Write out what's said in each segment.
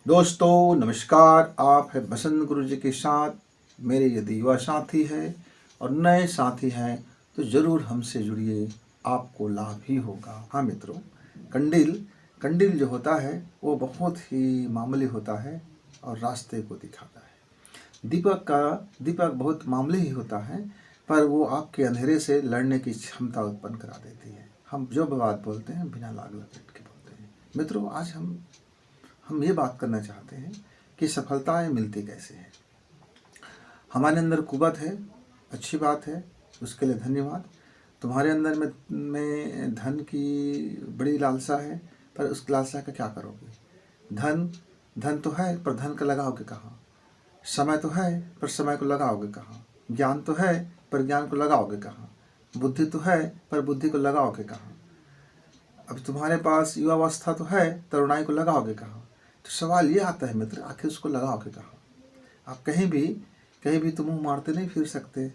दोस्तों नमस्कार। आप है बसंत गुरु जी के साथ। मेरे यदि युवा साथी है और नए साथी हैं तो ज़रूर हमसे जुड़िए, आपको लाभ ही होगा। हाँ मित्रों, कंडील कंडील जो होता है वो बहुत ही मामूली होता है और रास्ते को दिखाता है। दीपक बहुत मामूली ही होता है, पर वो आपके अंधेरे से लड़ने की क्षमता उत्पन्न करा देती है। हम जो बात बोलते हैं बिना लाग लपेट के बोलते हैं। मित्रों, आज हम ये बात करना चाहते हैं कि सफलताएं मिलती कैसे हैं। हमारे अंदर कुवत है, अच्छी बात है, उसके लिए धन्यवाद। तुम्हारे अंदर में धन की बड़ी लालसा है, पर उस लालसा का क्या करोगे। धन धन तो है, पर धन का लगाओगे कहाँ। समय तो है, पर समय को लगाओगे कहाँ। ज्ञान तो है, पर ज्ञान को लगाओगे कहाँ। बुद्धि तो है, पर बुद्धि को लगाओगे कहाँ। अब तुम्हारे पास युवावस्था तो है, तरुणाई को लगाओगे कहाँ। तो सवाल ये आता है मित्र, आखिर उसको लगाओगे कहाँ। आप कहीं भी तो मुंह मारते नहीं फिर सकते।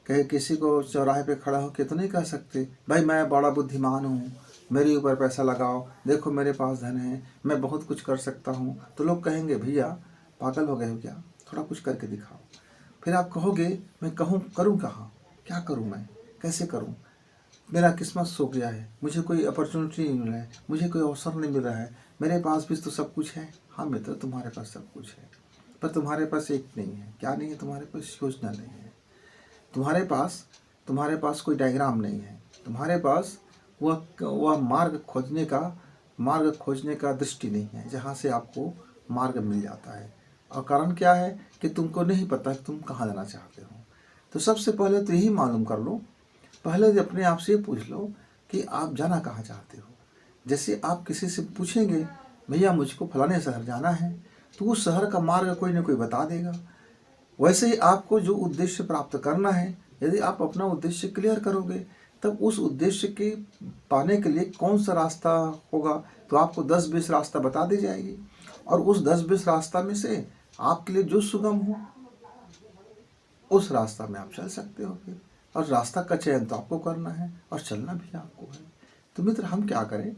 कहीं किसी को चौराहे पे खड़ा होकर तो नहीं कह सकते, भाई मैं बड़ा बुद्धिमान हूँ, मेरे ऊपर पैसा लगाओ, देखो मेरे पास धन है, मैं बहुत कुछ कर सकता हूँ। तो लोग कहेंगे भैया पागल हो गए हो क्या, थोड़ा कुछ करके दिखाओ। फिर आप कहोगे मैं करूँ कहाँ, क्या करूँ, मैं कैसे करूँ, मेरा किस्मत सो गया है, मुझे कोई अपॉर्चुनिटी नहीं मिल रहा है, मुझे कोई अवसर नहीं मिल रहा है। मेरे पास भी तो सब कुछ है। हाँ मित्र, तुम्हारे पास सब कुछ है, पर तुम्हारे पास एक नहीं है। क्या नहीं है तुम्हारे पास? योजना नहीं है तुम्हारे पास कोई डायग्राम नहीं है। तुम्हारे पास वह मार्ग खोजने का दृष्टि नहीं है, जहाँ से आपको मार्ग मिल जाता है। और कारण क्या है कि तुमको नहीं पता कि तुम कहाँ जाना चाहते हो। तो सबसे पहले तो यही मालूम कर लो, पहले तो अपने आप से पूछ लो कि आप जाना कहाँ चाहते हो। जैसे आप किसी से पूछेंगे भैया मुझको फलाने शहर जाना है, तो उस शहर का मार्ग कोई ना कोई बता देगा। वैसे ही आपको जो उद्देश्य प्राप्त करना है, यदि आप अपना उद्देश्य क्लियर करोगे, तब उस उद्देश्य के पाने के लिए कौन सा रास्ता होगा, तो आपको 10-20 रास्ता बता दी जाएगी। और उस 10-20 रास्ता में से आपके लिए जो सुगम हो उस रास्ता में आप चल सकते हो। फिर और रास्ता का चयन तो आपको करना है और चलना भी आपको है। तो मित्र, हम क्या करें।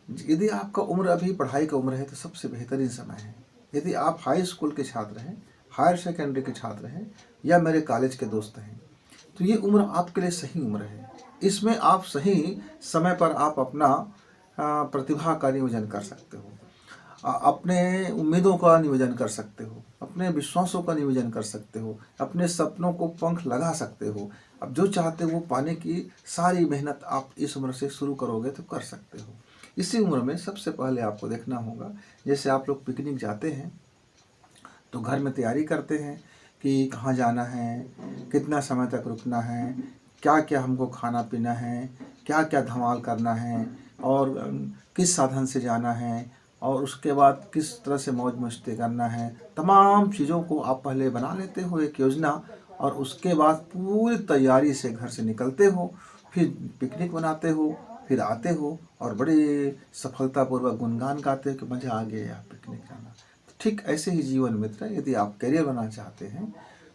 यदि आपका उम्र अभी पढ़ाई का उम्र है तो सबसे बेहतरीन समय है। यदि आप हाई स्कूल के छात्र हैं, हायर सेकेंडरी के छात्र हैं, या मेरे कॉलेज के दोस्त हैं, तो ये उम्र आपके लिए सही उम्र है। इसमें आप सही समय पर आप अपना प्रतिभा का नियोजन कर सकते हो, अपने उम्मीदों का नियोजन कर सकते हो, अपने विश्वासों का नियोजन कर सकते हो, अपने सपनों को पंख लगा सकते हो। अब जो चाहते हो वो पाने की सारी मेहनत आप इस उम्र से शुरू करोगे तो कर सकते हो। इसी उम्र में सबसे पहले आपको देखना होगा, जैसे आप लोग पिकनिक जाते हैं तो घर में तैयारी करते हैं कि कहाँ जाना है, कितना समय तक रुकना है, क्या क्या हमको खाना पीना है, क्या क्या धमाल करना है, और किस साधन से जाना है, और उसके बाद किस तरह से मौज मस्ती करना है। तमाम चीज़ों को आप पहले बना लेते हो एक योजना, और उसके बाद पूरी तैयारी से घर से निकलते हो, फिर पिकनिक बनाते हो, फिर आते हो और बड़े सफलतापूर्वक गुणगान गाते हो कि मज़ा आ गया पिकनिक जाना। ठीक ऐसे ही जीवन मित्र, यदि आप करियर बनाना चाहते हैं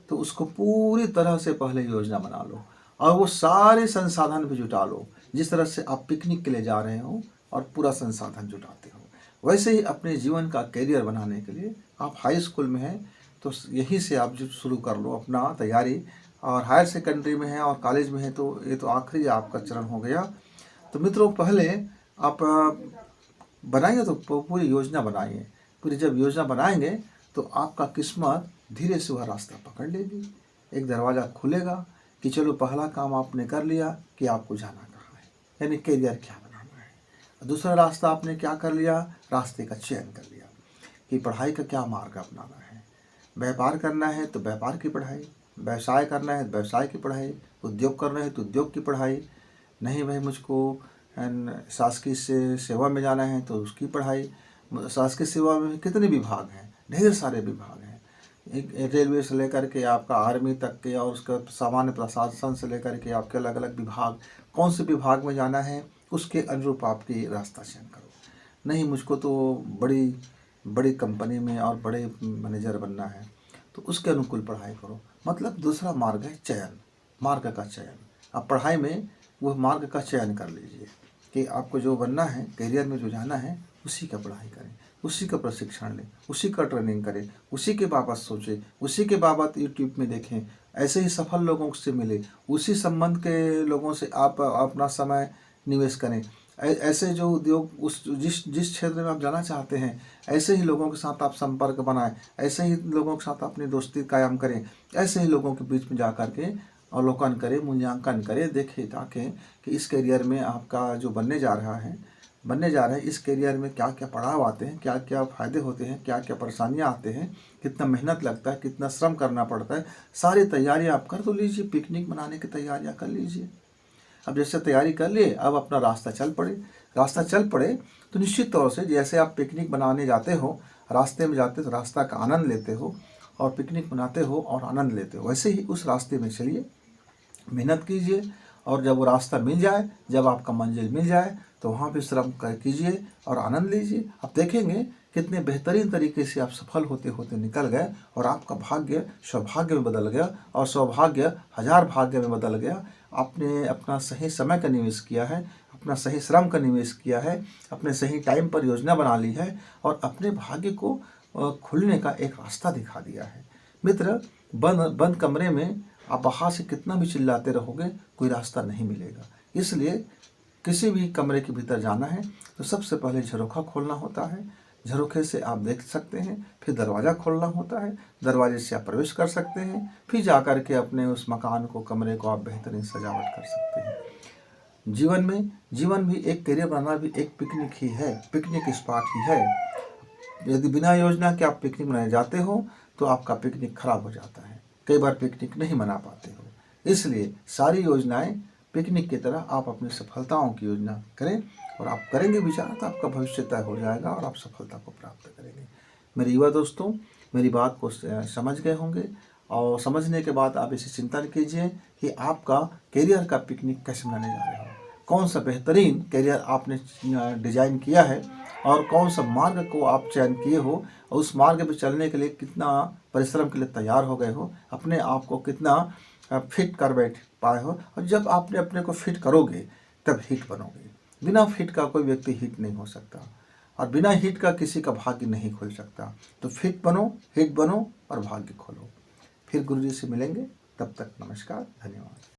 तो उसको पूरी तरह से पहले योजना बना लो, और वो सारे संसाधन भी जुटा लो। जिस तरह से आप पिकनिक के लिए जा रहे हो और पूरा संसाधन जुटाते हो, वैसे ही अपने जीवन का करियर बनाने के लिए आप हाई स्कूल में हैं तो यहीं से आप जो शुरू कर लो अपना तैयारी, और हायर सेकेंडरी में है और कॉलेज में है तो ये तो आखिरी आपका चरण हो गया। तो मित्रों, पहले आप बनाइए तो पूरी योजना बनाइए। पूरी जब योजना बनाएंगे तो आपका किस्मत धीरे से वह रास्ता पकड़ लेगी। एक दरवाज़ा खुलेगा कि चलो पहला काम आपने कर लिया कि आपको जाना कहाँ है, यानी करियर क्या बनाना है। दूसरा रास्ता आपने क्या कर लिया, रास्ते का चयन कर लिया कि पढ़ाई का क्या मार्ग अपनाना है। व्यापार करना है तो व्यापार की पढ़ाई, व्यवसाय करना है तो व्यवसाय की पढ़ाई, उद्योग करना है तो उद्योग की पढ़ाई। नहीं भाई मुझको शासकीय से सेवा में जाना है तो उसकी पढ़ाई। शासकीय सेवा में कितने विभाग हैं, ढेर सारे विभाग हैं। एक रेलवे से लेकर के आपका आर्मी तक के, और उसका सामान्य प्रशासन से लेकर के आपके अलग अलग विभाग, कौन से विभाग में जाना है उसके अनुरूप आपकी रास्ता चयन करो। नहीं मुझको तो बड़ी बड़ी कंपनी में और बड़े मैनेजर बनना है तो उसके अनुकूल पढ़ाई करो। मतलब दूसरा मार्ग है चयन, मार्ग का चयन। अब पढ़ाई में वह मार्ग का चयन कर लीजिए कि आपको जो बनना है, करियर में जो जाना है उसी का पढ़ाई करें। उसी का प्रशिक्षण लें, उसी का ट्रेनिंग करें, उसी के बाबत सोचें, उसी के बाबत यूट्यूब में देखें, ऐसे ही सफल लोगों से मिले, उसी संबंध के लोगों से आप अपना समय निवेश करें। ऐसे जो उद्योग उस जिस जिस क्षेत्र में आप जाना चाहते हैं, ऐसे ही लोगों के साथ आप संपर्क बनाएं, ऐसे ही लोगों के साथ अपनी दोस्ती कायम करें, ऐसे ही लोगों के बीच में जा कर के अवलोकन करें, मूल्यांकन करें, देखें ताकि कि इस करियर में आपका जो बनने जा रहा है इस करियर में क्या क्या पड़ाव आते हैं, क्या क्या फ़ायदे होते हैं, क्या क्या परेशानियां आते हैं, कितना मेहनत लगता है, कितना श्रम करना पड़ता है, सारी तैयारियां आप कर तो लीजिए। पिकनिक मनाने की तैयारियां कर लीजिए। अब जैसे तैयारी कर लिए, अब अपना रास्ता चल पड़े तो निश्चित तौर से जैसे आप पिकनिक बनाने जाते हो, रास्ते में जाते तो रास्ता का आनंद लेते हो और पिकनिक मनाते हो और आनंद लेते हो, वैसे ही उस रास्ते में चलिए, मेहनत कीजिए और जब वो रास्ता मिल जाए, जब आपका मंजिल मिल जाए तो वहाँ पे श्रम कर कीजिए और आनंद लीजिए। आप देखेंगे कितने बेहतरीन तरीके से आप सफल होते होते निकल गए और आपका भाग्य सौभाग्य में बदल गया और सौभाग्य हजार भाग्य में बदल गया। आपने अपना सही समय का निवेश किया है, अपना सही श्रम का निवेश किया है, अपने सही टाइम पर योजना बना ली है और अपने भाग्य को खुलने का एक रास्ता दिखा दिया है। मित्र, बंद कमरे में आप बाहर से कितना भी चिल्लाते रहोगे, कोई रास्ता नहीं मिलेगा। इसलिए किसी भी कमरे के भीतर जाना है तो सबसे पहले झरोखा खोलना होता है, झरोखे से आप देख सकते हैं, फिर दरवाज़ा खोलना होता है, दरवाजे से आप प्रवेश कर सकते हैं, फिर जा कर के अपने उस मकान को, कमरे को आप बेहतरीन सजावट कर सकते हैं। जीवन भी एक करियर बनाना भी एक पिकनिक ही है, पिकनिक स्पॉट ही है। यदि बिना योजना के आप पिकनिक मनाने जाते हो तो आपका पिकनिक खराब हो जाता है, कई बार पिकनिक नहीं मना पाते हो। इसलिए सारी योजनाएं पिकनिक की तरह आप अपनी सफलताओं की योजना करें और आप करेंगे विचार तो आपका भविष्य तय हो जाएगा और आप सफलता को प्राप्त करेंगे। मेरे युवा दोस्तों, मेरी बात को समझ गए होंगे और समझने के बाद आप इसे चिंतन कीजिए कि आपका करियर का पिकनिक कैसे मनाने जा रहे हो, कौन सा बेहतरीन करियर आपने डिजाइन किया है और कौन सा मार्ग को आप चयन किए हो और उस मार्ग पर चलने के लिए कितना परिश्रम के लिए तैयार हो गए हो, अपने आप को कितना फिट कर बैठ पाए हो। और जब आपने अपने को फिट करोगे तब हिट बनोगे। बिना फिट का कोई व्यक्ति हिट नहीं हो सकता और बिना हिट का किसी का भाग्य नहीं खुल सकता। तो फिट बनो, हिट बनो और भाग्य खोलो। फिर गुरुजी से मिलेंगे, तब तक नमस्कार, धन्यवाद।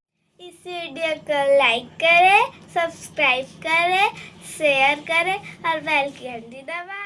इस वीडियो को लाइक करें, सब्सक्राइब करें, शेयर करें और बेल की घंटी दबाएं।